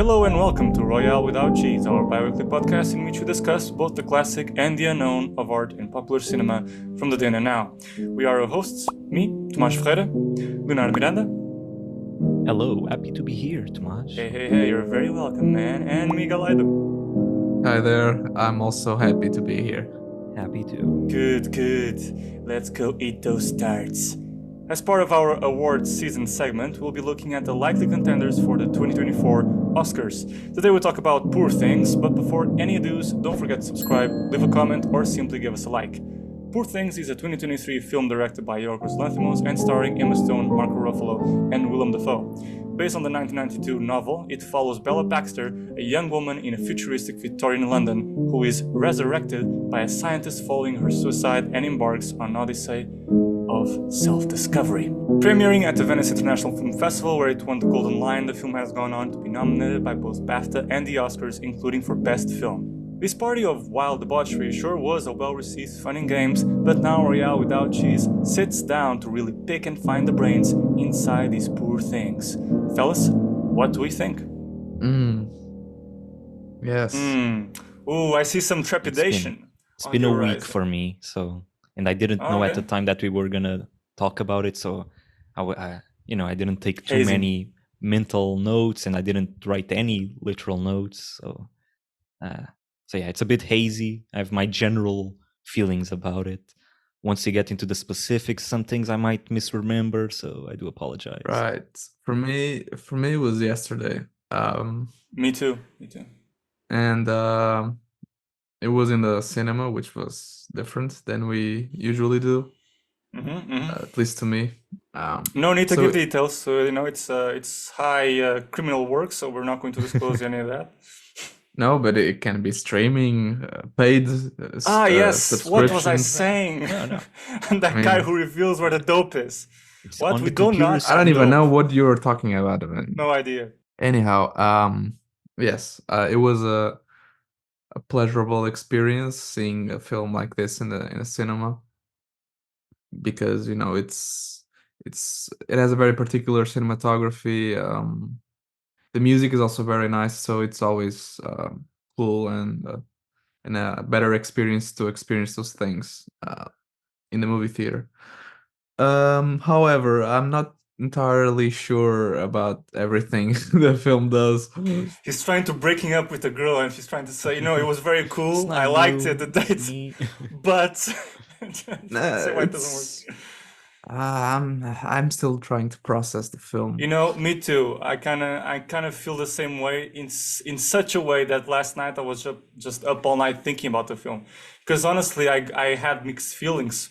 Hello and welcome to Royale Without Cheese, our bi-weekly podcast in which we discuss both the classic and the unknown of art and popular cinema from the then and now. We are your hosts, me, Tomás Ferreira, Leonardo Miranda. Hello, happy to be here, Tomás. Hey, you're very welcome, man, and Miguel Aido. Hi there, I'm also happy to be here. Happy to. Good. Let's go eat those tarts. As part of our awards season segment, we'll be looking at the likely contenders for the 2024 Oscars. Today we'll talk about Poor Things, but before any ado, don't forget to subscribe, leave a comment, or simply give us a like. Poor Things is a 2023 film directed by Yorgos Lanthimos and starring Emma Stone, Marco Ruffalo, and Willem Dafoe. Based on the 1992 novel, it follows Bella Baxter, a young woman in a futuristic Victorian London who is resurrected by a scientist following her suicide and embarks on an odyssey of self-discovery. Premiering at the Venice International Film Festival, where it won the Golden Lion, the film has gone on to be nominated by both BAFTA and the Oscars, including for Best Film. This party of wild debauchery sure was a well-received fun and games, but now Royale Without Cheese sits down to really pick and find the brains inside these poor things. Fellas, what do we think? Yes. Ooh, I see some trepidation. It's been a week for me, and I didn't know at the time that we were gonna talk about it, so I didn't take too many mental notes, and I didn't write any literal notes, so yeah, it's a bit hazy. I have my general feelings about it. Once you get into the specifics, some things I might misremember, so I do apologize. Right. For me, it was yesterday. Me too. And it was in the cinema, which was different than we usually do. At least to me. No need to give details. So it's high criminal work, so we're not going to disclose any of that. No, but it can be streaming, paid. Yes. What was I saying? No. Guy who reveals where the dope is. What we don't know. I don't even know what you're talking about. No idea. Anyhow, yes, it was a pleasurable experience seeing a film like this in a cinema, because it has a very particular cinematography. The music is also very nice, so it's always cool and a better experience to experience those things in the movie theater. However, I'm not entirely sure about everything the film does. He's trying to breaking up with a girl, and she's trying to say, it was very cool. I liked it, the date, but it doesn't work. I'm still trying to process the film. Me too. I kind of feel the same way in such a way that last night I was just up all night thinking about the film, because honestly I had mixed feelings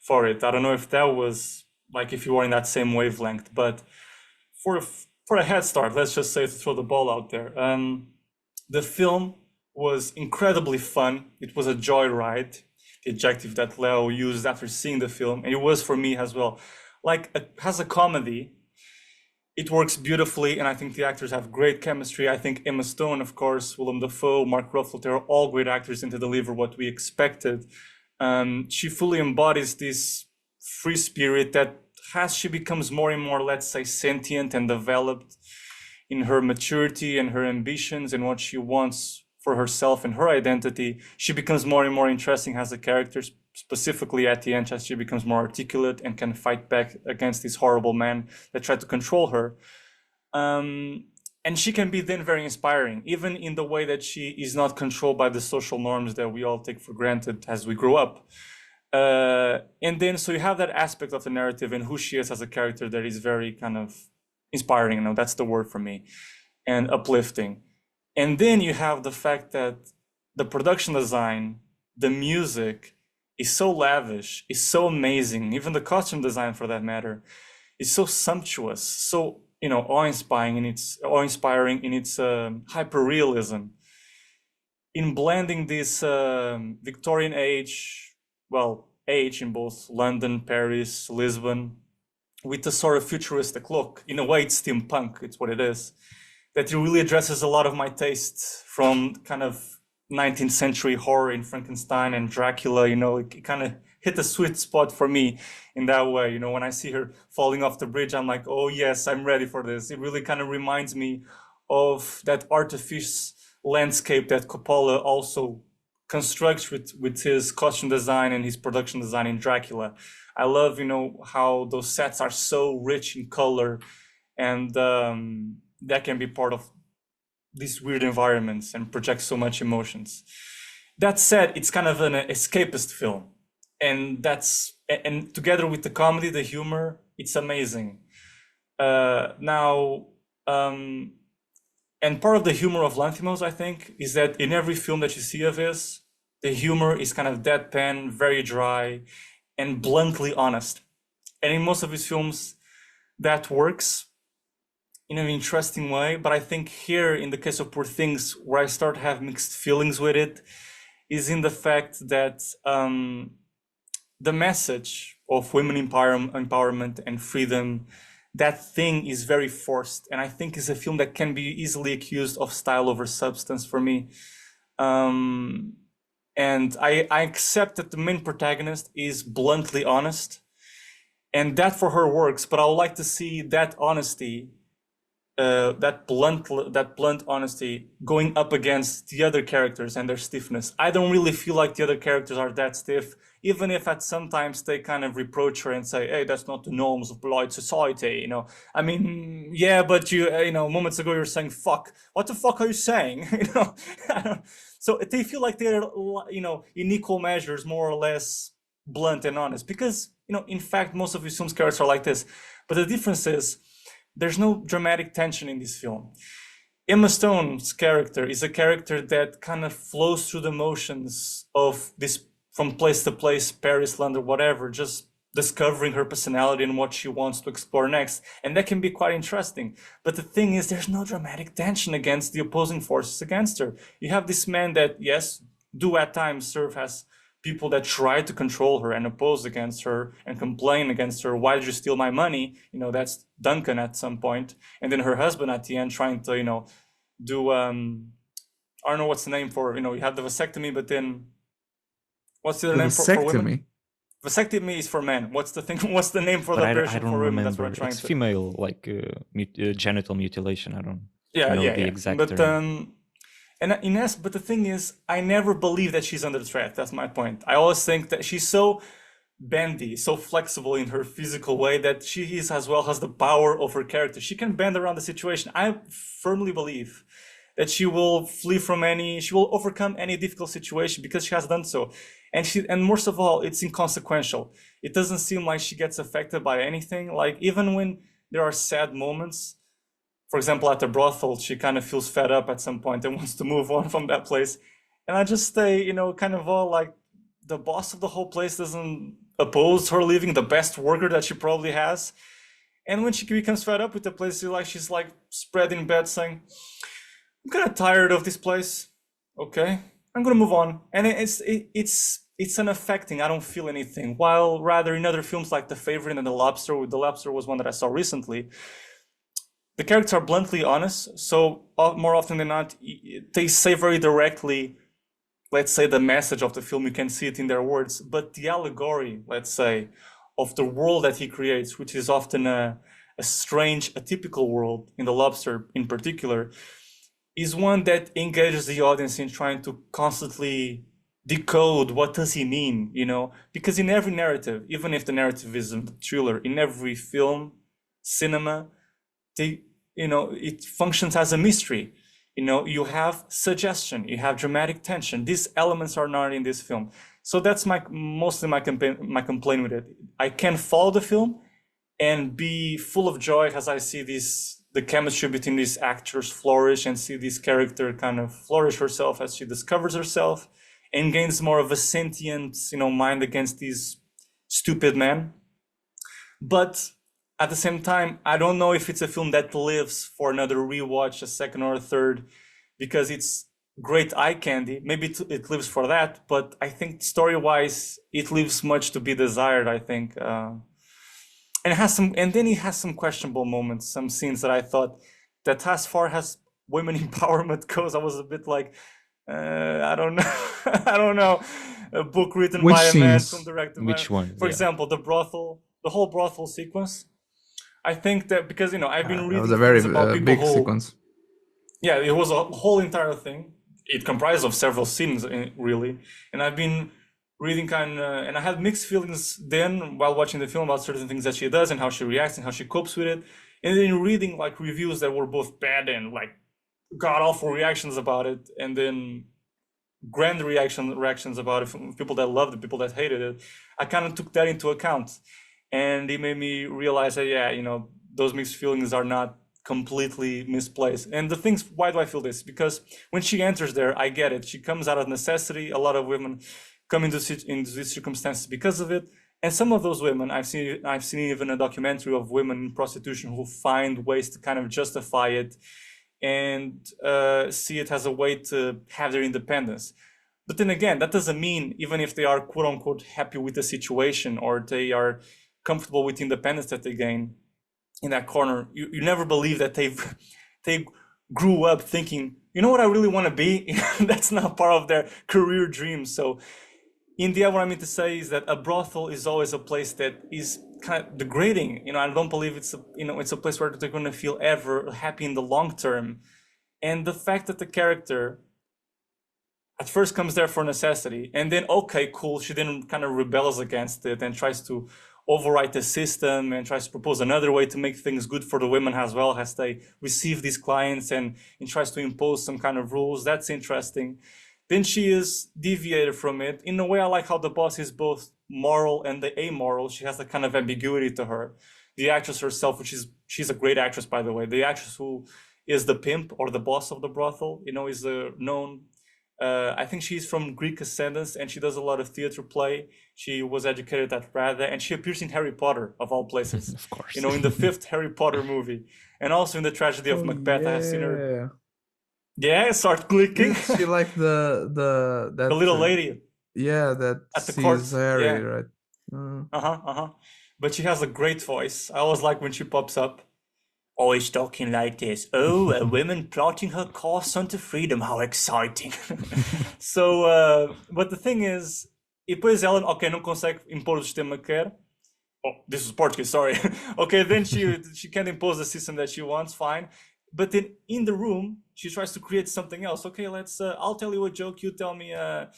for it. I don't know if that was like if you were in that same wavelength, but for a head start, let's just say, to throw the ball out there. The film was incredibly fun. It was a joyride. The adjective that Leo used after seeing the film, and it was for me as well. As a comedy, it works beautifully, and I think the actors have great chemistry. I think Emma Stone, of course, Willem Dafoe, Mark Ruffalo, they're all great actors and to deliver what we expected. She fully embodies this free spirit that, as she becomes more and more, let's say, sentient and developed in her maturity and her ambitions and what she wants for herself and her identity, she becomes more and more interesting as a character, specifically at the end, as she becomes more articulate and can fight back against these horrible men that try to control her. And she can be then very inspiring, even in the way that she is not controlled by the social norms that we all take for granted as we grow up. And then, so you have that aspect of the narrative and who she is as a character that is very kind of inspiring, that's the word for me, and uplifting. And then you have the fact that the production design, the music is so lavish, is so amazing. Even the costume design, for that matter, is so sumptuous, so awe-inspiring in its hyper-realism. In blending this Victorian age in both London, Paris, Lisbon, with a sort of futuristic look. In a way, it's steampunk. It's what it is. That it really addresses a lot of my tastes from kind of 19th century horror in Frankenstein and Dracula. It kind of hit a sweet spot for me in that way. When I see her falling off the bridge, I'm like, oh yes, I'm ready for this. It really kind of reminds me of that artificial landscape that Coppola also constructs with his costume design and his production design in Dracula. I love, how those sets are so rich in color, and that can be part of these weird environments and project so much emotions. That said, it's kind of an escapist film, and together with the comedy, the humor, it's amazing. And part of the humor of Lanthimos, I think, is that in every film that you see of his, the humor is kind of deadpan, very dry, and bluntly honest. And in most of his films, that works in an interesting way. But I think here, in the case of Poor Things, where I start to have mixed feelings with it, is in the fact that the message of women empowerment and freedom, that thing is very forced, and I think is a film that can be easily accused of style over substance for me. And I accept that the main protagonist is bluntly honest, and that for her works, but I would like to see that honesty, that blunt honesty going up against the other characters and their stiffness. I don't really feel like the other characters are that stiff, even if at sometimes they kind of reproach her and say, hey, that's not the norms of polite society, I mean, yeah, but moments ago you were saying fuck. What the fuck are you saying? So they feel like they're, in equal measures, more or less blunt and honest, because, in fact, most of his films characters are like this. But the difference is, there's no dramatic tension in this film. Emma Stone's character is a character that kind of flows through the motions of this, from place to place, Paris, London, whatever, just discovering her personality and what she wants to explore next. And that can be quite interesting. But the thing is, there's no dramatic tension against the opposing forces against her. You have this man that, yes, do at times serve as people that try to control her and oppose against her and complain against her. Why did you steal my money? That's Duncan at some point. And then her husband at the end trying to, do, I don't know what's the name for, you have the vasectomy, but then what's the other name for women? Vasectomy is for men. What's the name for the operation for women? Remember. That's what I'm trying it's to. Female, like genital mutilation. I don't know the exact but, term. But the thing is, I never believe that she's under threat. That's my point. I always think that she's so bendy, so flexible in her physical way, that she is as well has the power of her character. She can bend around the situation. I firmly believe that she will she will overcome any difficult situation because she has done so. And most of all, it's inconsequential. It doesn't seem like she gets affected by anything. Like, even when there are sad moments, for example, at the brothel, she kind of feels fed up at some point and wants to move on from that place. And I just stay, kind of all like, the boss of the whole place doesn't oppose her leaving, the best worker that she probably has. And when she becomes fed up with the place, she's like spread in bed saying, I'm kind of tired of this place. Okay, I'm gonna move on. And it's unaffecting. I don't feel anything. While rather in other films like The Favorite and The Lobster was one that I saw recently, the characters are bluntly honest, so more often than not, they say very directly, let's say, the message of the film. You can see it in their words, but the allegory, let's say, of the world that he creates, which is often a strange, atypical world, in The Lobster in particular, is one that engages the audience in trying to constantly decode what does he mean, because in every narrative, even if the narrative is a thriller, in every film, cinema, it functions as a mystery. You have suggestion, you have dramatic tension. These elements are not in this film. So that's mostly my complaint with it. I can follow the film and be full of joy as I see the chemistry between these actors flourish, and see this character kind of flourish herself as she discovers herself and gains more of a sentient, mind against these stupid men. But at the same time, I don't know if it's a film that lives for another rewatch, a second or a third, because it's great eye candy. Maybe it lives for that, but I think story-wise, it leaves much to be desired, I think. And then it has some questionable moments, some scenes that I thought that, as far as women empowerment goes, I was a bit like, I don't know. I don't know. A book written by a man, film directed by Which one? For example, the whole brothel sequence. I think that because I've been reading that was a very about big sequence. yeah, it was a whole entire thing. It comprised of several scenes, really. And I've been reading and I had mixed feelings then while watching the film about certain things that she does and how she reacts and how she copes with it. And then reading like reviews that were both bad and like god awful reactions about it, and then grand reactions about it from people that loved it, people that hated it. I kind of took that into account, and it made me realize that yeah, those mixed feelings are not completely misplaced. And the things, why do I feel this? Because when she enters there, I get it. She comes out of necessity. A lot of women come into these circumstances because of it. And some of those women, I've seen even a documentary of women in prostitution who find ways to kind of justify it and see it as a way to have their independence. But then again, that doesn't mean even if they are quote unquote happy with the situation or they are comfortable with the independence that they gain in that corner, you never believe that they grew up thinking, you know what I really want to be? That's not part of their career dreams. So in the end, what I mean to say is that a brothel is always a place that is kind of degrading. I don't believe it's a place where they're going to feel ever happy in the long term. And the fact that the character at first comes there for necessity, and then okay, cool, she then kind of rebels against it and tries to override the system and tries to propose another way to make things good for the women as well as they receive these clients, and tries to impose some kind of rules. That's interesting. Then she is deviated from it. In a way, I like how the boss is both moral and the amoral. She has a kind of ambiguity to her. The actress herself, she's a great actress, by the way. The actress who is the pimp or the boss of the brothel, is known. I think she's from Greek ascendance, and she does a lot of theater play. She was educated at Brothel, and she appears in Harry Potter, of all places. Of course. In the 5th Harry Potter movie, and also in the Tragedy of Macbeth. Yeah. I have seen her. Yeah, start clicking. She like the the little lady. Yeah, that at the sees court. Harry, Yeah. right? But she has a great voice. I always like when she pops up. Always talking like this. Oh, a woman plotting her course onto freedom. How exciting. So, but the thing is, e depois ela, ok, não consegue impor o sistema que quer. Oh, this is Portuguese, sorry. Okay, then she can't impose the system that she wants, fine. But then in the room, she tries to create something else. Okay, I'll tell you a joke, you tell me a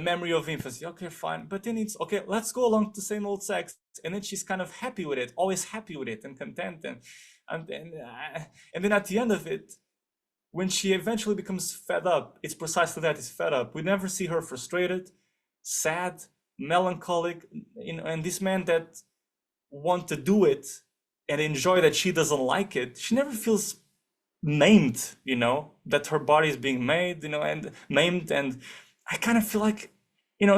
memory of infancy. Okay, fine. But then it's, okay, let's go along to the same old sex. And then she's kind of happy with it, always happy with it and content. And then at the end of it, when she eventually becomes fed up, it's precisely that, is fed up. We never see her frustrated, sad, melancholic, and this man that want to do it and enjoy that she doesn't like it, she never feels maimed, that her body is being made, and maimed. And I kind of feel like,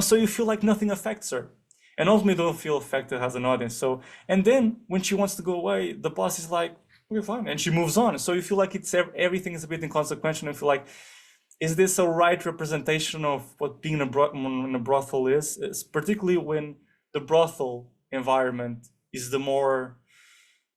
so you feel like nothing affects her, and ultimately don't feel affected as an audience. So, and then when she wants to go away, the boss is like, we're fine, and she moves on. So you feel like everything is a bit inconsequential, and feel like, is this a right representation of what being in a brothel is? It's particularly when the brothel environment is the more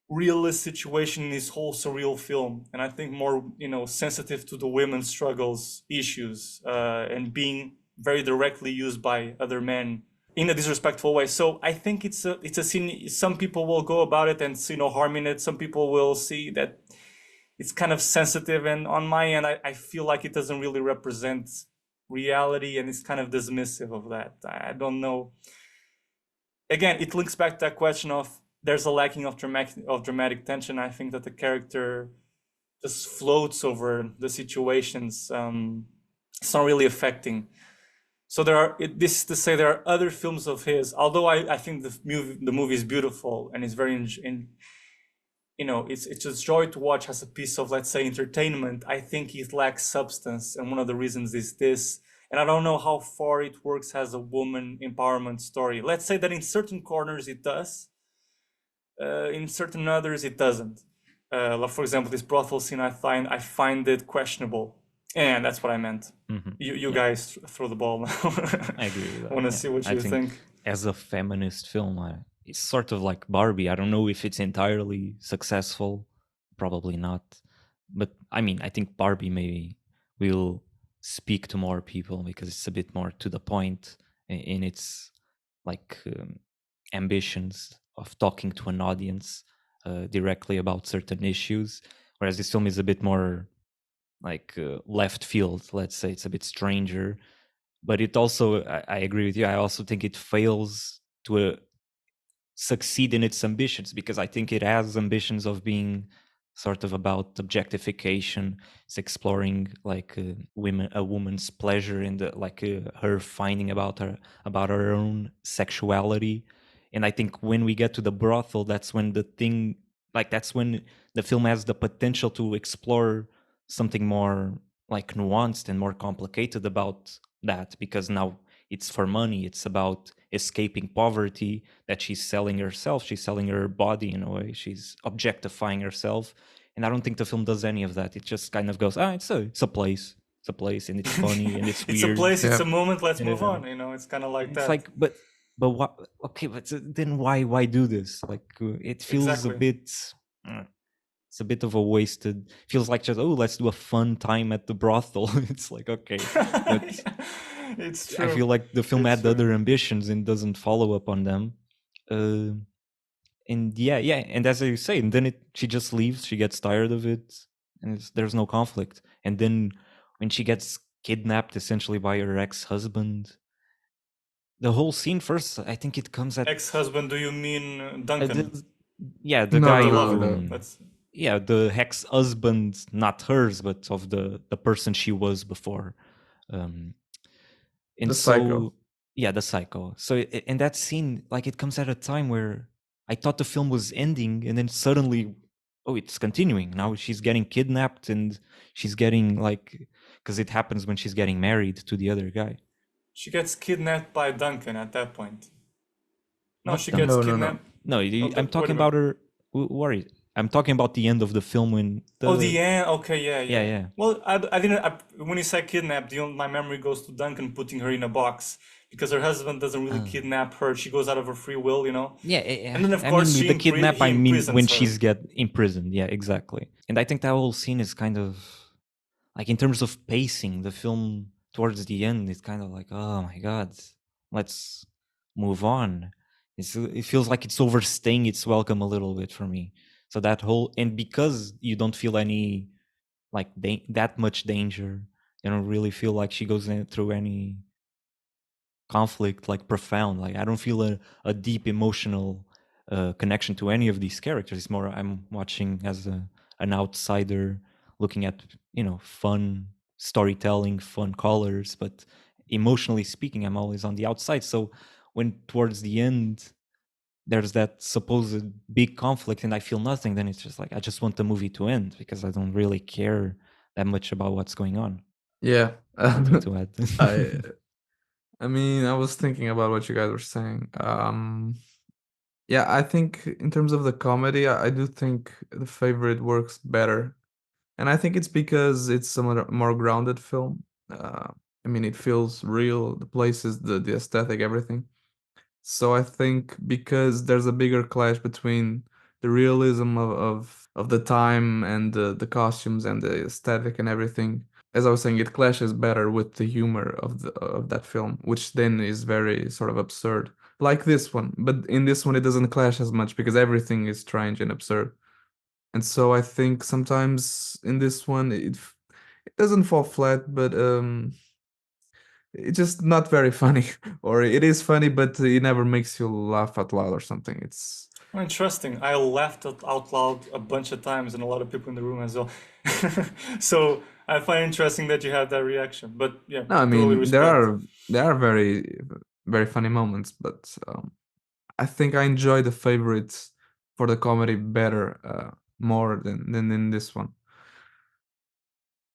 realist situation in this whole surreal film, and I think more sensitive to the women's struggles, issues, and being very directly used by other men in a disrespectful way. So I think it's a scene. Some people will go about it and see no harm in it. Some people will see that it's kind of sensitive, and on my end, I feel like it doesn't really represent reality, and it's kind of dismissive of that. I don't know. Again, it links back to that question of there's a lacking of dramatic tension. I think that the character just floats over the situations. It's not really affecting. So this is to say there are other films of his, although I think the movie is beautiful and it's very, it's a joy to watch as a piece of, let's say, entertainment. I think it lacks substance, and one of the reasons is this. And I don't know how far it works as a woman empowerment story. Let's say that in certain corners it does, in certain others it doesn't. Like for example, this brothel scene, I find it questionable. And that's what I meant. Mm-hmm. You guys throw the ball now. I agree with that. I want to see what you think. As a feminist film, it's sort of like Barbie. I don't know if it's entirely successful. Probably not. But I mean, I think Barbie maybe will speak to more people because it's a bit more to the point in its ambitions of talking to an audience directly about certain issues. Whereas this film is a bit more like left field. Let's say it's a bit stranger, but it also I agree with you. I also think it fails to succeed in its ambitions, because I think it has ambitions of being sort of about objectification. It's exploring like a woman's pleasure in the like her finding about her own sexuality. And I think when we get to the brothel, that's when the thing, like that's when the film has the potential to explore something more like nuanced and more complicated about that, because now it's for money. It's about escaping poverty, that she's selling herself. She's selling her body in a way. She's objectifying herself. And I don't think the film does any of that. It just kind of goes, it's a place. It's a place, and it's funny and it's It's a weird. place, it's Yeah. a moment, let's move Yeah. on. It's kind of like It's that. like, but what? Okay, but then why do this? Like, it feels Exactly. a bit. It's a bit of a wasted. Feels like just let's do a fun time at the brothel. It's like, okay, but It's I true. feel like the film It's had true. other ambitions and doesn't follow up on them. And yeah, and as you say, and then she just leaves. She gets tired of it, and there's no conflict. And then when she gets kidnapped essentially by her ex-husband, the whole scene first, I think it comes at Ex-husband, do you mean Duncan? the No, guy no, The no, lover. no. That's the ex-husband, not hers, but of the person she was before. And The so psycho. the psycho. So in that scene, like, it comes at a time where I thought the film was ending, and then suddenly, it's continuing. Now she's getting kidnapped, and she's getting like, because it happens when she's getting married to the other guy. she gets kidnapped by Duncan at that point. No, Not she done. gets No, no, no. kidnapped. No, I'm Wait talking a minute. about her. Worry. I'm talking about the end of the film when The end. Okay, yeah. yeah. Well, I didn't. when you say kidnapped, my memory goes to Duncan putting her in a box because her husband doesn't really kidnap her. She goes out of her free will. Yeah, And then of I course mean, with the kidnap, he I mean when imprisons her. she's get imprisoned. Yeah, exactly. And I think that whole scene is kind of like, in terms of pacing, the film towards the end is kind of like, oh my god, let's move on. It feels like it's overstaying its welcome a little bit for me. So that whole, and because you don't feel any like that much danger, you don't really feel like she goes through any conflict like profound. Like, I don't feel a deep emotional connection to any of these characters. It's more, I'm watching as an outsider, looking at fun storytelling, fun colors, but emotionally speaking, I'm always on the outside. So when towards the end there's that supposed big conflict and I feel nothing, then it's just like, I just want the movie to end, because I don't really care that much about what's going on. Yeah. Nothing to add. I mean, I was thinking about what you guys were saying. Yeah, I think in terms of the comedy, I do think The Favorite works better. And I think it's because it's a more grounded film. I mean, it feels real, the places, the aesthetic, everything. So I think because there's a bigger clash between the realism of the time and the costumes and the aesthetic and everything. As I was saying, it clashes better with the humor of that film, which then is very sort of absurd. Like this one, but in this one it doesn't clash as much because everything is strange and absurd. And so I think sometimes in this one it doesn't fall flat, but it's just not very funny. Or it is funny, but it never makes you laugh out loud or something. It's Interesting. I laughed out loud a bunch of times, and a lot of people in the room as well. So I find interesting that you have that reaction. But yeah, no, I totally mean respect. there are very very funny moments, but I think I enjoy The Favorites for the comedy better, more than in this one.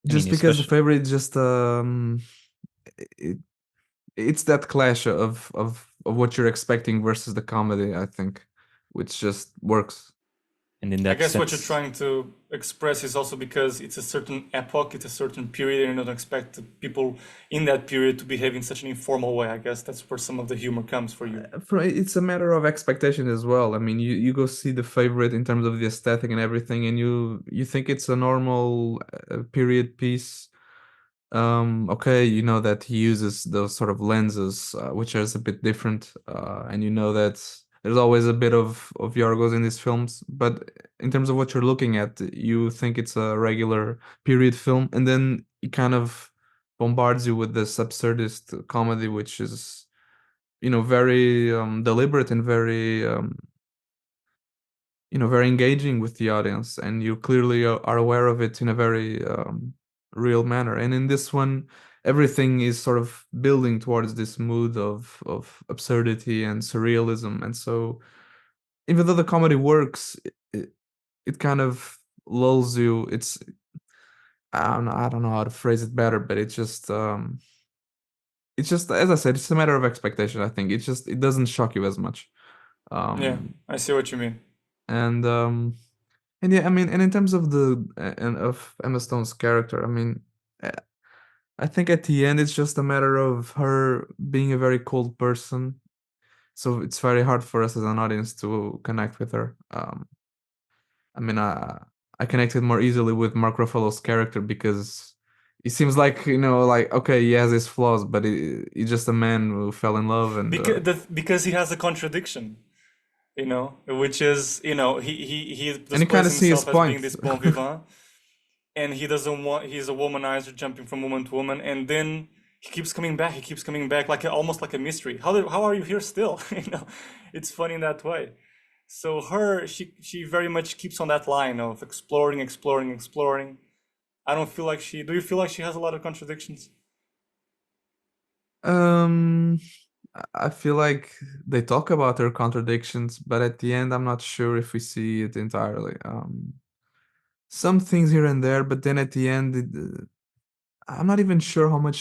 I mean, Just because The especially, Favorite just it, it's that clash of what you're expecting versus the comedy, I think, which just works. and in I that guess what you're sense, trying to express is also because it's a certain epoch, it's a certain period, and you don't expect the people in that period to behave in such an informal way. I guess that's where some of the humor comes for you. It's a matter of expectation as well. I mean, you go see The Favorite in terms of the aesthetic and everything, and you think it's a normal period piece. Okay, you know that he uses those sort of lenses, which is a bit different, and you know that there's always a bit of Yorgos in these films, but in terms of what you're looking at, you think it's a regular period film, and then it kind of bombards you with this absurdist comedy, which is, very deliberate and very very engaging with the audience, and you clearly are aware of it in a very real manner. And in this one, everything is sort of building towards this mood of absurdity and surrealism. And so, even though the comedy works, it kind of lulls you. I don't know how to phrase it better, but it's just as I said, it's a matter of expectation. I think it doesn't shock you as much. Yeah, Um, I see what you mean. and yeah, I mean, and in terms of of Emma Stone's character, I mean, uh, I think at the end it's just a matter of her being a very cold person, so it's very hard for us as an audience to connect with her. I mean, I connected more easily with Mark Ruffalo's character because it seems like, like, okay, he has his flaws, but he's just a man who fell in love, and Because he has a contradiction, which is, he you displays kind of see his himself as being point. this bon vivant, and he's a womanizer jumping from woman to woman, and then he keeps coming back like almost like a mystery. How are you here still? It's funny in that way. So she very much keeps on that line of exploring, exploring, exploring. I don't feel like do you feel like she has a lot of contradictions? Um, I feel like they talk about her contradictions, but at the end, I'm not sure if we see it entirely. Some things here and there, but then at the end, I'm not even sure how much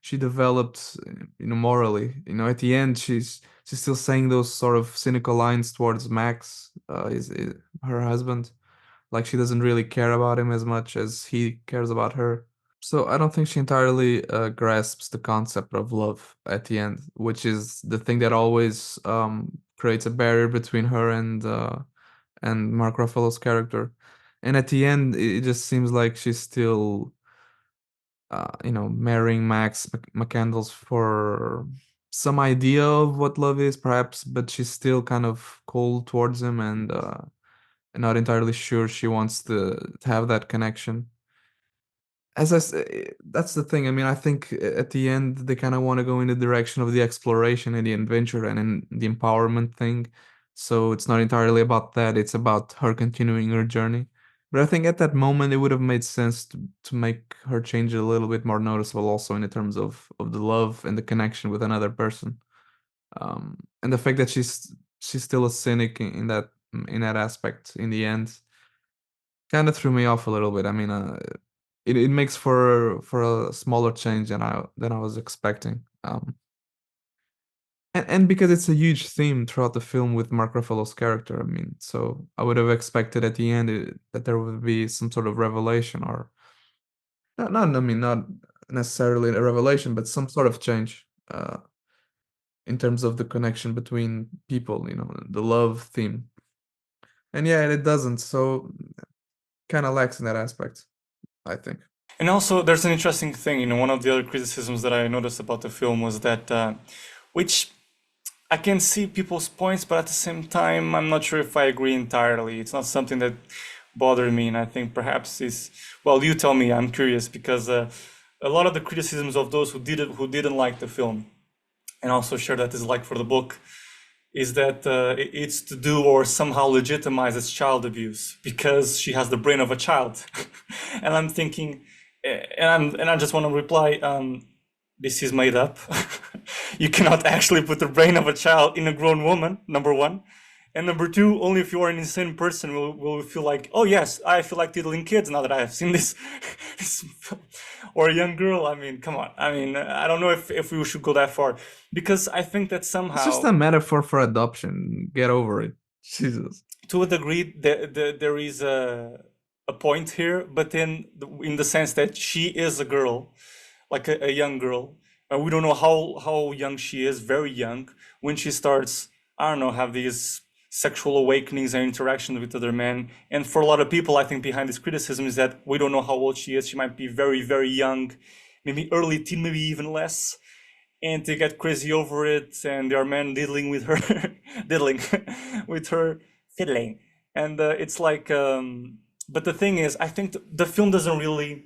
she developed, morally. At the end, she's still saying those sort of cynical lines towards Max, is her husband. Like she doesn't really care about him as much as he cares about her. So I don't think she entirely grasps the concept of love at the end, which is the thing that always creates a barrier between her and Mark Ruffalo's character. And at the end, it just seems like she's still, marrying Max McCandles for some idea of what love is, perhaps, but she's still kind of cold towards him and not entirely sure she wants to have that connection. That's the thing. I mean, I think at the end they kind of want to go in the direction of the exploration and the adventure and in the empowerment thing. So it's not entirely about that. It's about her continuing her journey. But I think at that moment it would have made sense to make her change a little bit more noticeable, also in the terms of the love and the connection with another person. And the fact that she's still a cynic in that aspect in the end kind of threw me off a little bit. I mean, it makes for a smaller change than I was expecting. And because it's a huge theme throughout the film with Mark Ruffalo's character, I mean, so I would have expected at the end that there would be some sort of revelation, or not I mean, not necessarily a revelation, but some sort of change in terms of the connection between people, the love theme. And yeah, it doesn't, so kind of lacks in that aspect, I think. And also, there's an interesting thing. One of the other criticisms that I noticed about the film was that, which I can see people's points, but at the same time, I'm not sure if I agree entirely. It's not something that bothered me, and I think perhaps is, well, you tell me. I'm curious because a lot of the criticisms of those who didn't like the film, and also share that is like for the book, is that it's to do or somehow legitimize as child abuse because she has the brain of a child. And I'm thinking, and I just want to reply, this is made up. You cannot actually put the brain of a child in a grown woman, number one. And number two, only if you are an insane person will feel like, oh yes, I feel like diddling kids now that I have seen this, this film. Or a young girl. I mean, come on. I mean, I don't know if we should go that far, because I think that It's just somehow, a metaphor for adoption. Get over it. Jesus. to a degree, there is a point here, but then in the sense that she is a girl, like a young girl, and we don't know how young she is, very young, when she starts, I don't know, have these sexual awakenings and interactions with other men. And for a lot of people, I think behind this criticism is that we don't know how old she is. She might be very, very young, maybe early teen, maybe even less. and they get crazy over it, and there are men diddling with her, diddling with her, fiddling, and it's like. But the thing is, I think the film doesn't really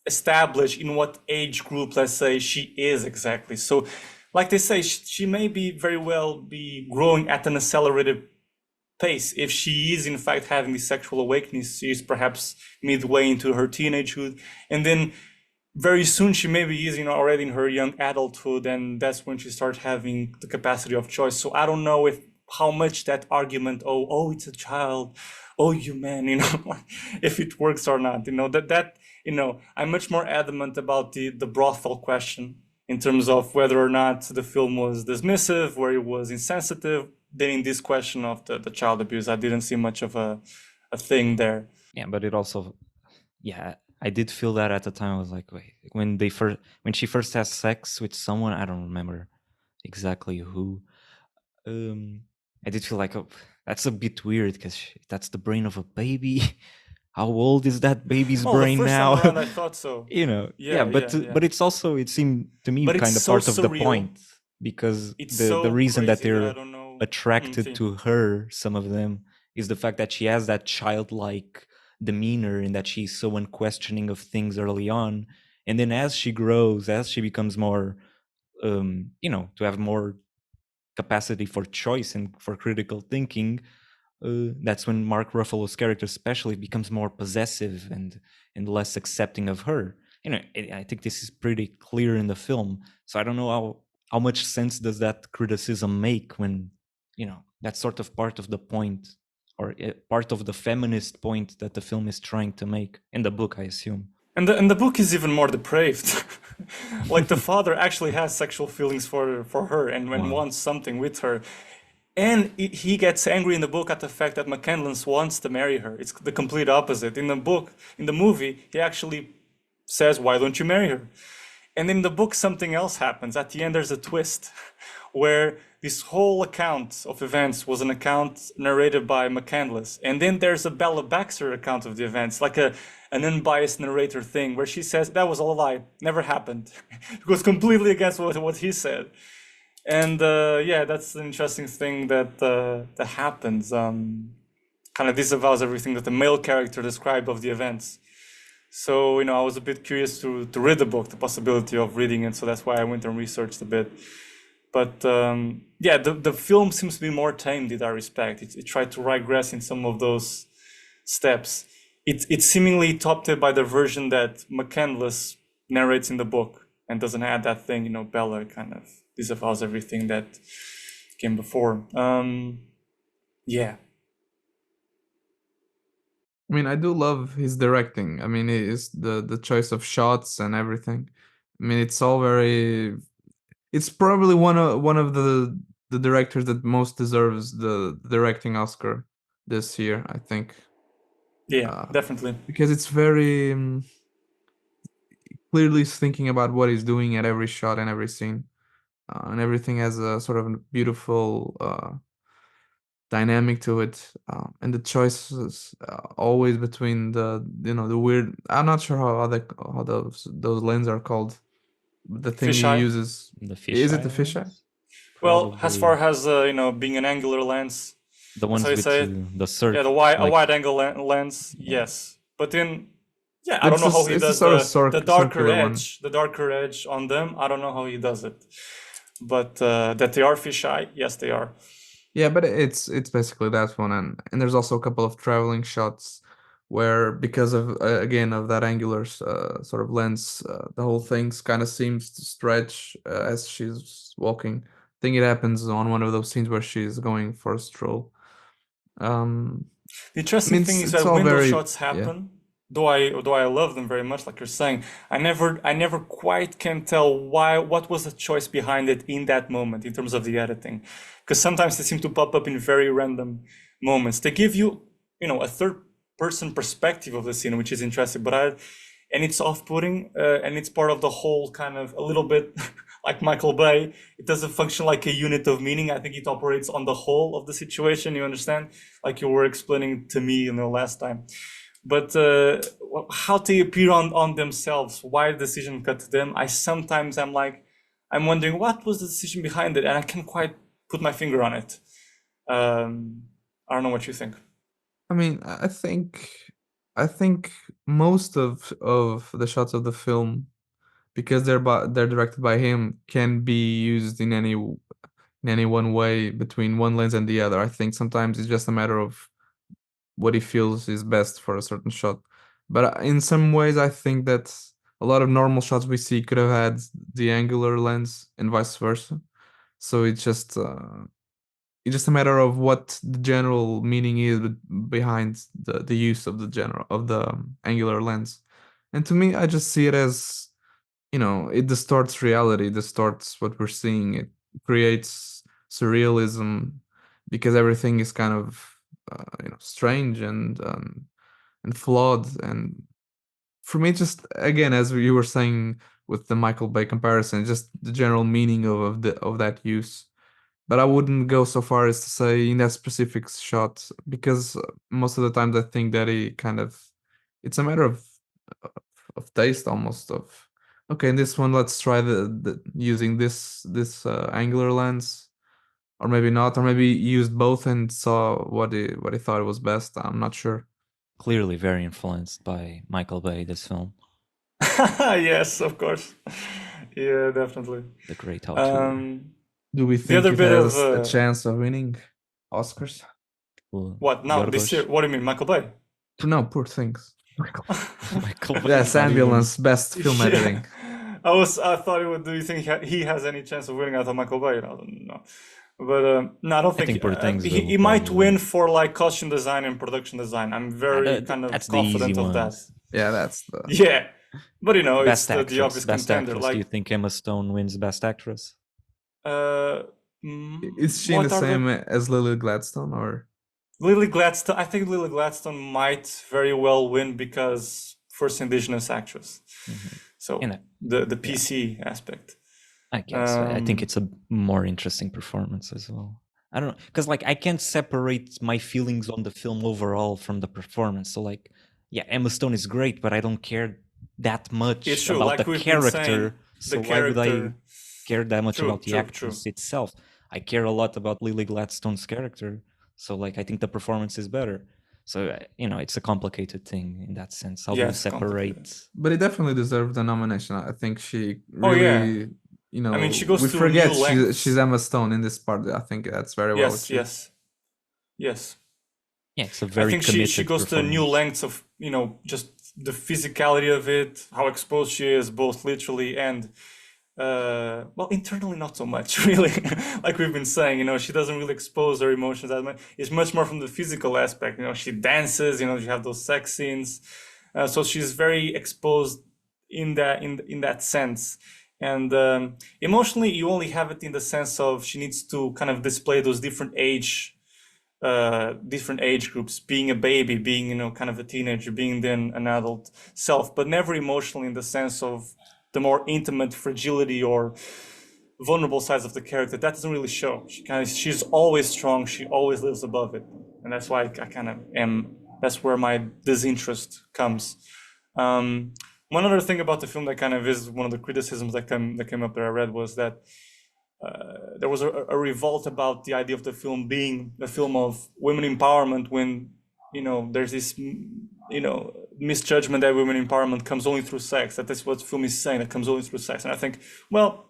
establish in what age group, let's say, she is exactly. So, like they say, she may be very well be growing at an accelerated pace. If she is in fact having these sexual awakenings, she is perhaps midway into her teenagehood, and then very soon she may be already in her young adulthood, and that's when she starts having the capacity of choice. So I don't know if how much that argument, oh, it's a child, oh, you man, if it works or not. I'm much more adamant about the brothel question in terms of whether or not the film was dismissive, where it was insensitive, than in this question of the child abuse. I didn't see much of a thing there. Yeah, but it also, yeah, I did feel that at the time. I was like, wait, when she first has sex with someone, I don't remember exactly who. I did feel like, oh, that's a bit weird because that's the brain of a baby. How old is that baby's brain the first now? Time around, I thought so. But it's also, it seemed to me, kind of part of the point, because the reason that they're attracted to her, some of them, is the fact that she has that childlike demeanor and that she's so unquestioning of things early on, and then as she grows, as she becomes more to have more capacity for choice and for critical thinking, that's when Mark Ruffalo's character especially becomes more possessive and less accepting of her. I think this is pretty clear in the film, so I don't know how much sense does that criticism make when that's sort of part of the point, or part of the feminist point that the film is trying to make in the book, I assume. And the book is even more depraved. Like the father actually has sexual feelings for her and wants something with her. And he gets angry in the book at the fact that McCandless wants to marry her. It's the complete opposite. In the movie, he actually says, "Why don't you marry her?" And in the book, something else happens. At the end, there's a twist where this whole account of events was an account narrated by McCandless. And then there's a Bella Baxter account of the events, like an unbiased narrator thing, where she says, that was all a lie, never happened. It goes completely against what he said. And that's an interesting thing that happens. Kind of disavows everything that the male character described of the events. So, I was a bit curious to read the book, the possibility of reading it. So that's why I went and researched a bit. But the film seems to be more tamed in that respect. It tried to regress in some of those steps. It's seemingly topped by the version that McCandless narrates in the book and doesn't add that thing, Bella kind of disavows everything that came before. Yeah. I mean, I do love his directing. I mean, it's the choice of shots and everything. I mean, it's all very. It's probably one of the directors that most deserves the directing Oscar this year, I think. Yeah, definitely. Because it's very clearly thinking about what he's doing at every shot and every scene, and everything has a sort of beautiful dynamic to it, and the choices always between the weird. I'm not sure how those lens are called. The thing Fisheye? he uses. The fisheye. Is it the fisheye? Well, as far as being an angular lens, the ones with the circle. Yeah, a wide angle lens. Yes, but then I don't know how he does the darker edge. The darker edge on them, I don't know how he does it. But that they are fisheye, yes, they are. Yeah, but it's basically that one, and there's also a couple of traveling shots where, because of again of that angular sort of lens, the whole thing kind of seems to stretch as she's walking. I think it happens on one of those scenes where she's going for a stroll. The interesting thing is that when those shots happen, though I love them very much, like you're saying, I never quite can tell what was the choice behind it in that moment in terms of the editing, because sometimes they seem to pop up in very random moments. They give you a third person perspective of the scene, which is interesting, and it's off-putting, and it's part of the whole kind of a little bit like Michael Bay. It doesn't function like a unit of meaning. I think it operates on the whole of the situation. You understand, like you were explaining to me last time. But how they appear on themselves, why the decision cut to them, I'm like, I'm wondering what was the decision behind it, and I can't quite put my finger on it. I don't know what you think. I mean, I think most of the shots of the film, because they're directed by him, can be used in any one way between one lens and the other. I think sometimes it's just a matter of what he feels is best for a certain shot. But in some ways, I think that a lot of normal shots we see could have had the angular lens and vice versa. So it's just a matter of what the general meaning is behind the use of the angular lens. And to me, I just see it as, it distorts reality, distorts what we're seeing. It creates surrealism because everything is kind of strange and flawed. And for me, just again, as you were saying with the Michael Bay comparison, just the general meaning of that use. But I wouldn't go so far as to say in that specific shot, because most of the times I think that it's a matter of taste, almost. Of okay, in this one, let's try the using this angular lens, or maybe not, or maybe used both and saw what he thought was best. I'm not sure. Clearly very influenced by Michael Bay, this film. Yes, of course. Yeah, definitely. The great auteur. Do we think it has a chance of winning Oscars? What now? This year? What do you mean, Michael Bay? No, Poor Things. Michael Bay. Yes, Ambulance, best film editing. I thought do you think he has any chance of winning out of Michael Bay? No. But no, I don't think Poor Things he might win for like costume design and production design. I'm very kind of confident of that. Yeah, that's the But best it's the obvious best contender. Actress. Do you think Emma Stone wins Best Actress? Is she in the same as Lily Gladstone, or? Lily Gladstone, I think Lily Gladstone might very well win because first Indigenous actress. Mm-hmm. So the PC aspect. I guess I think it's a more interesting performance as well. I don't know, because like I can't separate my feelings on the film overall from the performance. So like, yeah, Emma Stone is great, but I don't care that much about like the character. So why would I care that much about the actress itself? I care a lot about Lily Gladstone's character. So like, I think the performance is better. So it's a complicated thing in that sense. How do you separate? But it definitely deserved a nomination. I think she really. I mean, she goes we to forget she's Emma Stone in this part. I think that's very well achieved. Yes. Yeah, it's a very. I think she goes to new lengths of just the physicality of it, how exposed she is, both literally and internally not so much, really. Like we've been saying, she doesn't really expose her emotions that much. It's much more from the physical aspect. She dances. You have those sex scenes, so she's very exposed in that sense. And emotionally, you only have it in the sense of she needs to kind of display those different age groups, being a baby, being kind of a teenager, being then an adult self, but never emotionally in the sense of the more intimate fragility or vulnerable sides of the character. That doesn't really show. She's always strong. She always lives above it, and that's why I kind of am. That's where my disinterest comes. One other thing about the film that kind of is one of the criticisms that came up that I read was that there was a revolt about the idea of the film being a film of women empowerment when there's this misjudgment that women empowerment comes only through sex, that's what the film is saying, that comes only through sex. And I think, well,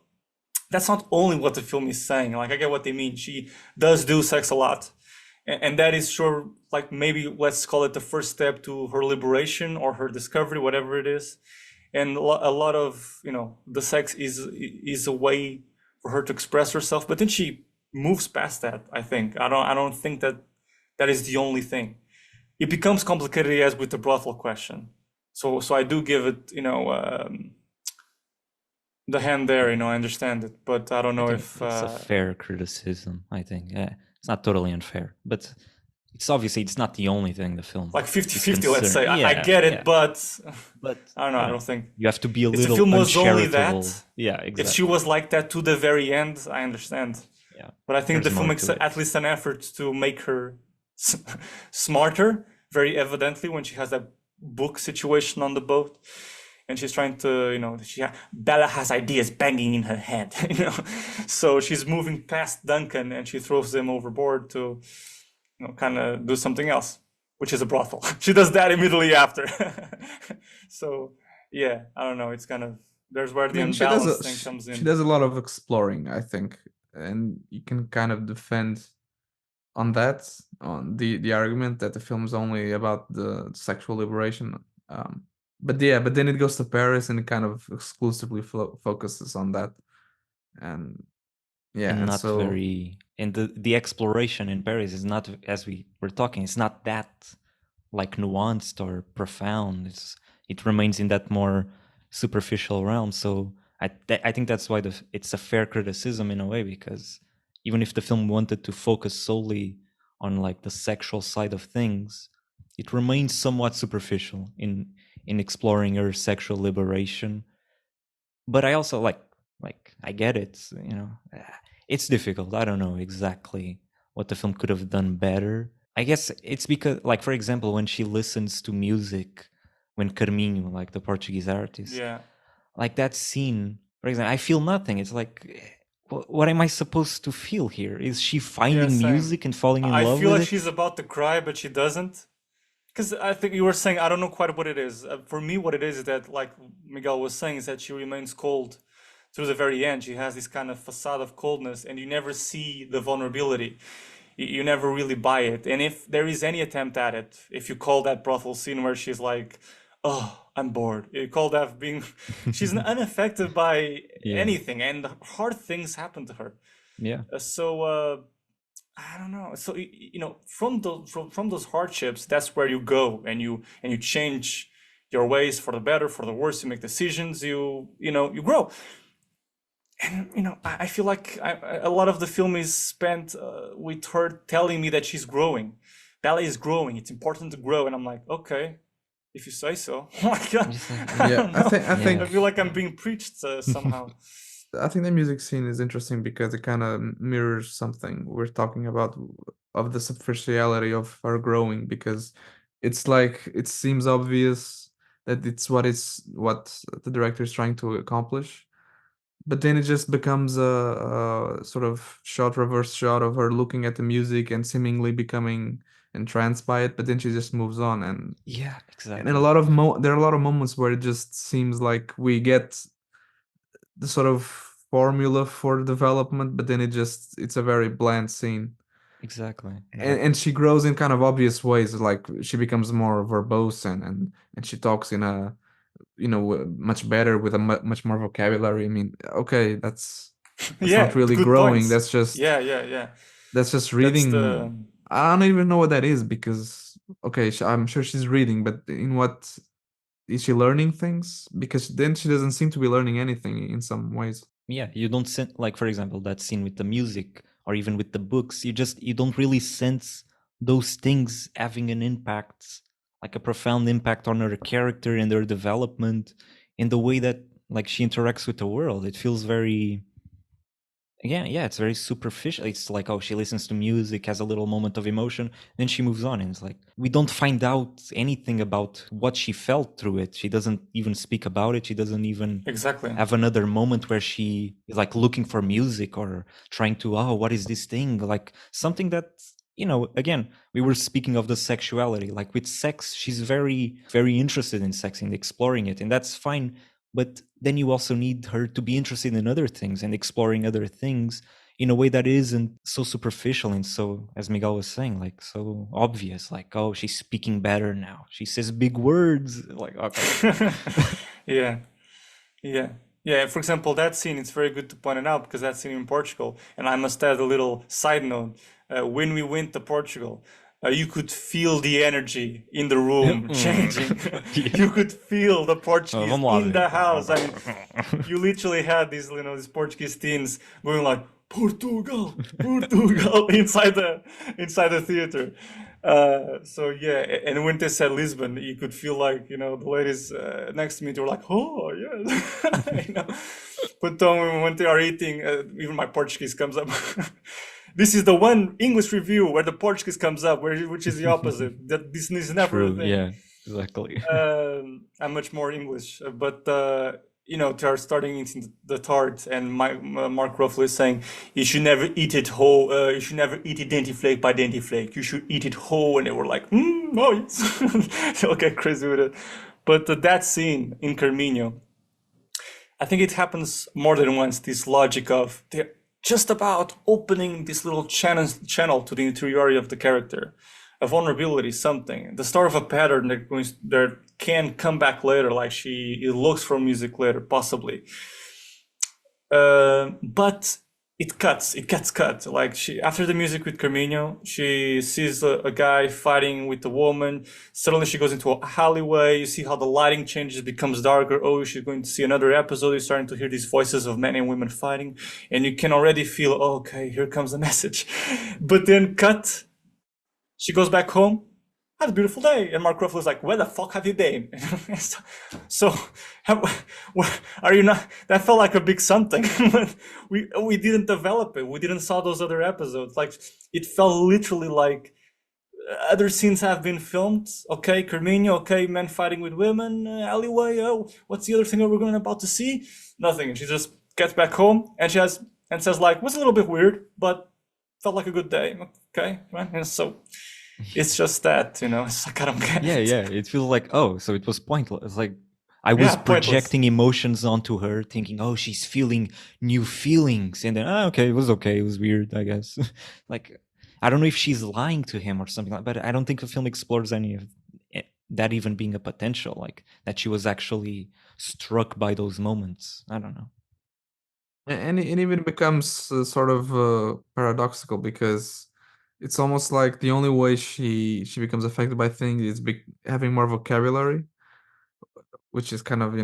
that's not only what the film is saying. Like, I get what they mean. She does do sex a lot, and that is sure, like, maybe let's call it the first step to her liberation or her discovery, whatever it is. And a lot of the sex is a way for her to express herself, but then she moves past that. I think I don't think that is the only thing. It becomes complicated as with the brothel question. So I do give it the hand there. I understand it, but I don't know if it's a fair criticism. I think it's not totally unfair, but it's not the only thing the film, like 50-50, let's say. I get it, but I don't know. I don't think you have to be a little. If the film was only that, exactly. If she was like that to the very end, I understand. Yeah, but I think the film makes at least an effort to make her smarter, very evidently, when she has that book situation on the boat. and she's trying to, Bella has ideas banging in her head, so she's moving past Duncan and she throws them overboard to, kind of do something else, which is a brothel. She does that immediately after. So yeah, I don't know, it's kind of, there's where the unbalanced thing comes in. She does a lot of exploring, I think, and you can kind of defend on that, on the argument that the film is only about the sexual liberation. But then it goes to Paris and it kind of exclusively focuses on that, and not very. And the exploration in Paris is not, as we were talking, it's not that like nuanced or profound. It remains in that more superficial realm. So I think that's why it's a fair criticism in a way, because even if the film wanted to focus solely on like the sexual side of things, it remains somewhat superficial in exploring her sexual liberation. But I also like I get it, it's difficult. I don't know exactly what the film could have done better. I guess it's because, like, for example, when she listens to music, when Carminho, like the Portuguese artist, like that scene, for example, I feel nothing. It's like, what am I supposed to feel here? Is she finding music and falling in love with it? I feel like she's about to cry, but she doesn't. Because I think you were saying, I don't know quite what it is. For me, what it is that, like Miguel was saying, is that she remains cold through the very end. She has this kind of facade of coldness, and you never see the vulnerability. You never really buy it. And if there is any attempt at it, if you call that brothel scene where she's like, oh, I'm bored, you call that being, she's unaffected by anything, and hard things happen to her. So I don't know. So from those hardships, that's where you go, and you change your ways for the better, for the worse. You make decisions. You grow. And I feel like a lot of the film is spent with her telling me that she's growing. Bella is growing. It's important to grow, and I'm like, okay, if you say so. I think I feel like I'm being preached somehow. I think the music scene is interesting because it kind of mirrors something we're talking about, of the superficiality of her growing, because it's like, it seems obvious that it's what the director is trying to accomplish, but then it just becomes a sort of reverse shot of her looking at the music and seemingly becoming entranced by it, but then she just moves on. And exactly. And there are a lot of moments where it just seems like we get the sort of formula for development, but then it's a very bland scene. Exactly. And she grows in kind of obvious ways, like she becomes more verbose and she talks in a much better, with a much more vocabulary. I mean, okay, that's not really growing. That's just that's just reading. I don't even know what that is, because okay, I'm sure she's reading, but in what is she learning things? Because then she doesn't seem to be learning anything in some ways. You don't sense, like, for example, that scene with the music or even with the books, you don't really sense those things having an impact, like a profound impact on her character and her development, in the way that, like, she interacts with the world. It feels very, it's very superficial. It's like, oh, she listens to music, has a little moment of emotion, then she moves on, and it's like, we don't find out anything about what she felt through it. She doesn't even speak about it. She doesn't even have another moment where she is like looking for music or trying to, oh, what is this thing? Like something that, again, we were speaking of the sexuality, like with sex, she's very, very interested in sex and exploring it, and that's fine. But then you also need her to be interested in other things and exploring other things in a way that isn't so superficial and so, as Miguel was saying, like so obvious. Like, oh, she's speaking better now. She says big words. Like, okay. Yeah. For example, that scene, it's very good to point it out, because that scene in Portugal, and I must add a little side note, when we went to Portugal, you could feel the energy in the room changing. You could feel the Portuguese in the house. I mean, you literally had these Portuguese teens going like, Portugal, Portugal, inside the theater. So yeah, and when they said Lisbon, you could feel like, the ladies next to me, they were like, oh yes. But then when they are eating, even my Portuguese comes up. This is the one English review where the Portuguese comes up, which is the opposite. That this is never a thing. Yeah, exactly. I'm much more English, but they are starting eating the tart, and Mark Ruffalo is saying you should never eat it whole. You should never eat it dainty flake by dainty flake. You should eat it whole. And they were like, "Oh yes," they'll get crazy with it. But that scene in Carminho, I think it happens more than once. This logic of they're just about opening this little channel to the interiority of the character, a vulnerability, something, the start of a pattern that can come back later, like it looks for music later, possibly. But it gets cut. Like after the music with Carminho, she sees a guy fighting with a woman. Suddenly she goes into a alleyway. You see how the lighting changes, becomes darker. Oh, she's going to see another episode. You're starting to hear these voices of men and women fighting. And you can already feel, oh, okay, here comes the message. But then cut. She goes back home. Had a beautiful day. And Mark Ruffalo's like, where the fuck have you been? So, are you not? That felt like a big something. But we didn't develop it. We didn't saw those other episodes. Like, it felt literally like other scenes have been filmed. Okay, Carminho. Okay, men fighting with women. Alleyway. Oh, what's the other thing that we're about to see? Nothing. And she just gets back home and says like, was a little bit weird, but felt like a good day. Okay, right? And so it's just that, it's like, I don't get it. Yeah, it feels like, oh, so it was pointless. It's like I was projecting emotions onto her, thinking, oh, she's feeling new feelings, and then okay, it was weird, I guess. Like, I don't know if she's lying to him or something like that, but I don't think the film explores any of that even being a potential, like that she was actually struck by those moments. I don't know. And it even becomes sort of paradoxical, because it's almost like the only way she becomes affected by things is having more vocabulary, which is kind of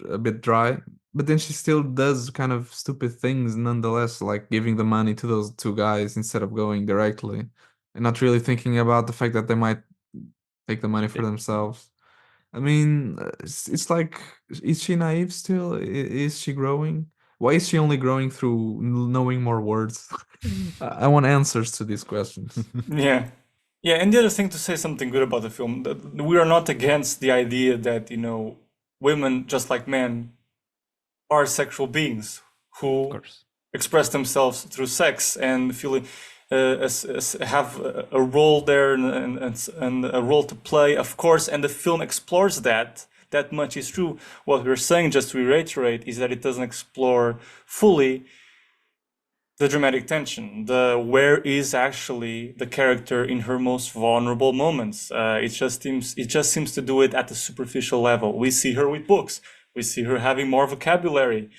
a bit dry. But then she still does kind of stupid things nonetheless, like giving the money to those two guys instead of going directly, and not really thinking about the fact that they might take the money for themselves. I mean, it's like, is she naive still? Is she growing? Why is she only growing through knowing more words? I want answers to these questions. Yeah. Yeah, and the other thing, to say something good about the film, we are not against the idea that, women, just like men, are sexual beings who express themselves through sex and feeling have a role there and a role to play, of course, and the film explores that. That much is true. What we're saying, just to reiterate, is that it doesn't explore fully the dramatic tension, where is actually the character in her most vulnerable moments. It just seems to do it at the superficial level. We see her with books. We see her having more vocabulary.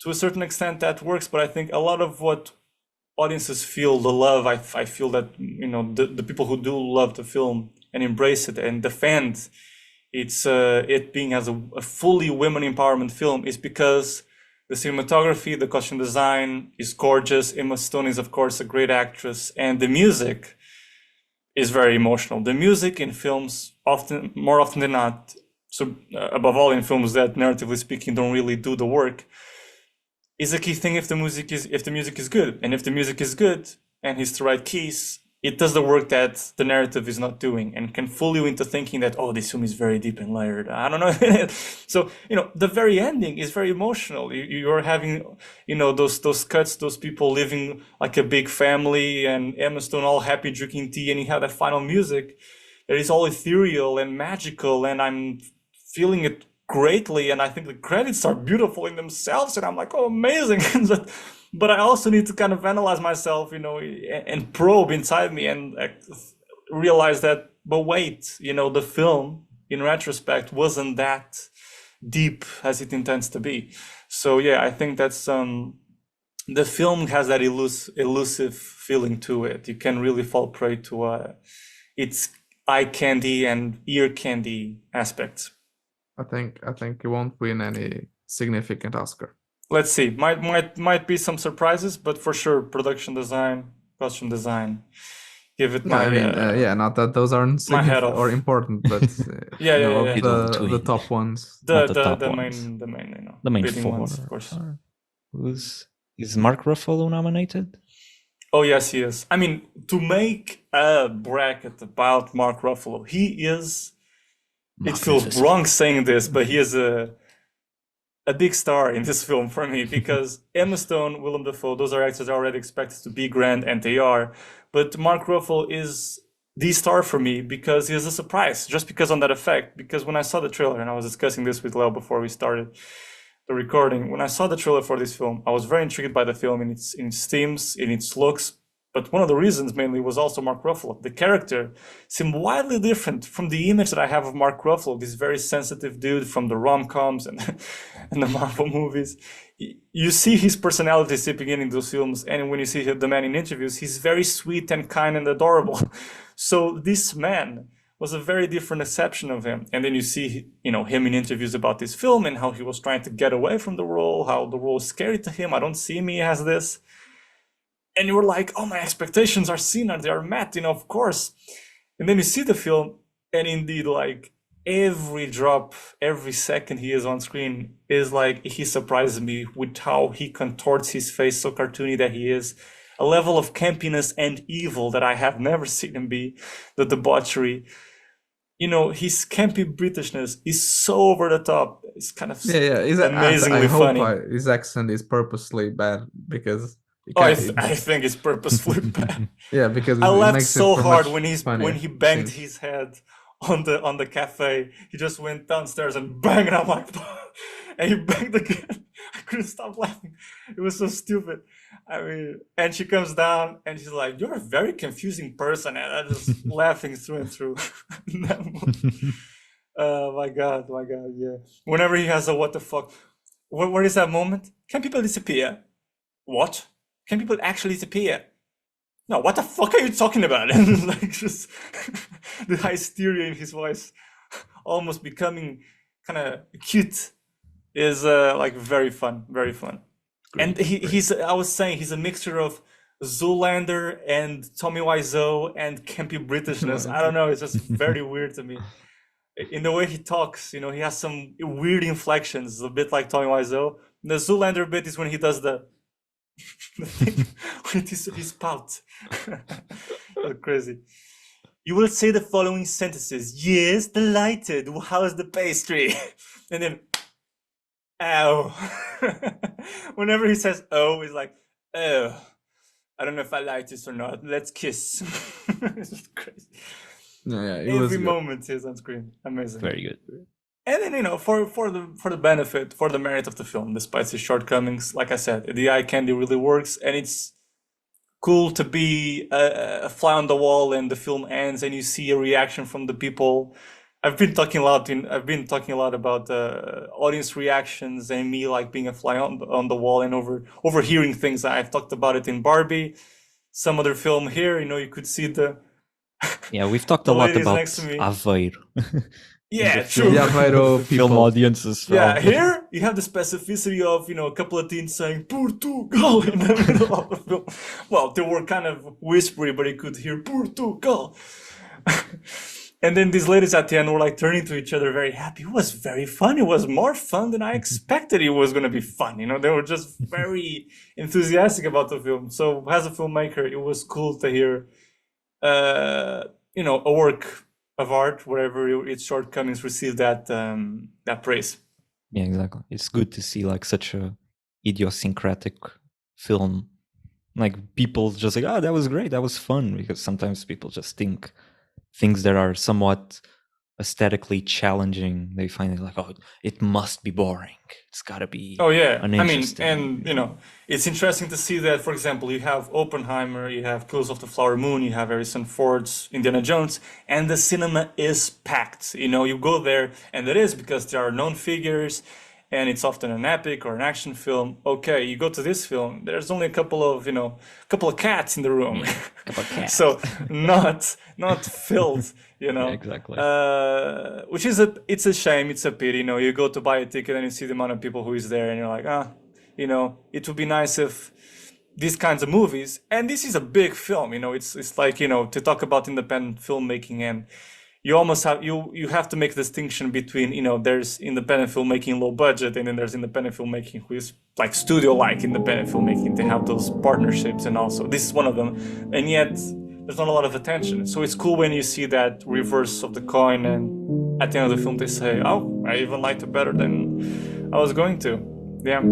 To a certain extent, that works, but I think a lot of what audiences feel, the love, I feel that the people who do love the film and embrace it and defend it being as a fully women empowerment film, is because the cinematography, the costume design is gorgeous. Emma Stone is, of course, a great actress, and the music is very emotional. The music in films, more often than not, so above all in films that, narratively speaking, don't really do the work, is a key thing if the music is good. And if the music is good and hits the right keys, it does the work that the narrative is not doing, and can fool you into thinking that, oh, this film is very deep and layered. I don't know. So, the very ending is very emotional. You're having, those cuts, those people living like a big family, and Emma Stone all happy drinking tea, and you have that final music that is all ethereal and magical, and I'm feeling it greatly, and I think the credits are beautiful in themselves, and I'm like, oh, amazing. But I also need to kind of analyze myself, and probe inside me and realize that, but wait, the film, in retrospect, wasn't that deep as it intends to be. So yeah, I think that's the film has that elusive feeling to it. You can really fall prey to its eye candy and ear candy aspects. I think it won't win any significant Oscar. Let's see. Might be some surprises, but for sure, production design, costume design. Give it my. Not that those aren't significant or important, but the top ones. The main four ones, of course. Is Mark Ruffalo nominated? Oh yes, he is. I mean, to make a bracket about Mark Ruffalo, he is it feels wrong saying this, but he is a big star in this film for me, because Emma Stone, Willem Dafoe, those are actors already expected to be grand, and they are. But Mark Ruffalo is the star for me because he is a surprise, just because on that effect. Because when I saw the trailer, and I was discussing this with Leo before we started the recording, when I saw the trailer for this film, I was very intrigued by the film in its themes, in its looks. But one of the reasons mainly was also Mark Ruffalo. The character seemed wildly different from the image that I have of Mark Ruffalo, this very sensitive dude from the rom-coms and the Marvel movies. You see his personality seeping in those films, and when you see the man in interviews, he's very sweet and kind and adorable. So this man was a very different exception of him. And then you see, him in interviews about this film and how he was trying to get away from the role, how the role is scary to him. I don't see me as this. And you were like, oh, my expectations are seen and they are met, of course. And then you see the film, and indeed, like, every drop, every second he is on screen is like, he surprises me with how he contorts his face so cartoony that he is. A level of campiness and evil that I have never seen him be, the debauchery. His campy Britishness is so over the top. It's kind of amazingly funny. I hope his accent is purposely bad, because... I think it's purposefully bad. Yeah, because I laughed so hard when he banged his head on the cafe. He just went downstairs and banged, and I'm like, and he banged again. I couldn't stop laughing. It was so stupid. I mean, and she comes down and she's like, "You're a very confusing person," and I'm just laughing through and through. Oh my god, yeah. Whenever he has a what the fuck, where is that moment? Can people disappear? What? Can people actually disappear? No, what the fuck are you talking about? And like, just the hysteria in his voice, almost becoming kind of cute, is like very fun, very fun. Great, and he's I was saying he's a mixture of Zoolander and Tommy Wiseau and campy Britishness. I don't know, it's just very weird to me. In the way he talks, he has some weird inflections, a bit like Tommy Wiseau. The Zoolander bit is when he does the thing with his pout. Crazy. You will say the following sentences. Yes, delighted. How's the pastry? And then, ow. Whenever he says oh, he's like, oh, I don't know if I like this or not. Let's kiss. It's just crazy. Every moment he's on screen. Amazing. Very good. And then, for the benefit, for the merit of the film, despite its shortcomings, like I said, the eye candy really works, and it's cool to be a fly on the wall, and the film ends, and you see a reaction from the people. I've been talking a lot about audience reactions and me like being a fly on the wall and overhearing things. I've talked about it in Barbie, some other film here. You could see the we've talked a lot about Aveiro. Yeah, true. Film audiences. Yeah, here you have the specificity of a couple of teens saying Portugal in the middle of the film. Well, they were kind of whispery, but you could hear Portugal. And then these ladies at the end were like turning to each other, very happy. It was very fun. It was more fun than I expected it was going to be fun. They were just very enthusiastic about the film. So as a filmmaker, it was cool to hear, a work of art, wherever its shortcomings, receive that praise. Yeah, exactly. It's good to see like such a idiosyncratic film. Like people just like, oh, that was great, that was fun, because sometimes people just think things that are somewhat aesthetically challenging, they find it like, oh, it must be boring. It's got to be. Oh yeah, it's interesting to see that. For example, you have Oppenheimer, you have Killers of the Flower Moon, you have Harrison Ford's Indiana Jones, and the cinema is packed. You go there, and it is because there are known figures, and it's often an epic or an action film. Okay, you go to this film, there's only a couple of cats in the room. Yeah, couple of cats. So not filled, Yeah, exactly. Which is it's a shame, it's a pity. You go to buy a ticket and you see the amount of people who is there, and you're like, it would be nice if these kinds of movies, and this is a big film, it's like, to talk about independent filmmaking, and you almost have you have to make a distinction between, there's independent filmmaking low budget, and then there's independent filmmaking who is like studio-like independent filmmaking. They have those partnerships, and also this is one of them, and yet there's not a lot of attention. So it's cool when you see that reverse of the coin, and at the end of the film they say, oh, I even liked it better than I was going to. Yeah.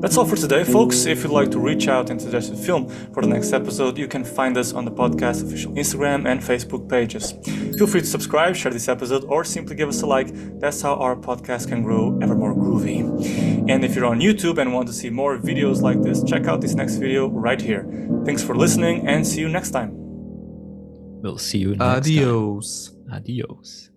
That's all for today, folks. If you'd like to reach out and suggest a film for the next episode, you can find us on the podcast official Instagram and Facebook pages. Feel free to subscribe, share this episode, or simply give us a like. That's how our podcast can grow ever more groovy. And if you're on YouTube and want to see more videos like this, check out this next video right here. Thanks for listening and see you next time. We'll see you next time. Adios. Adios.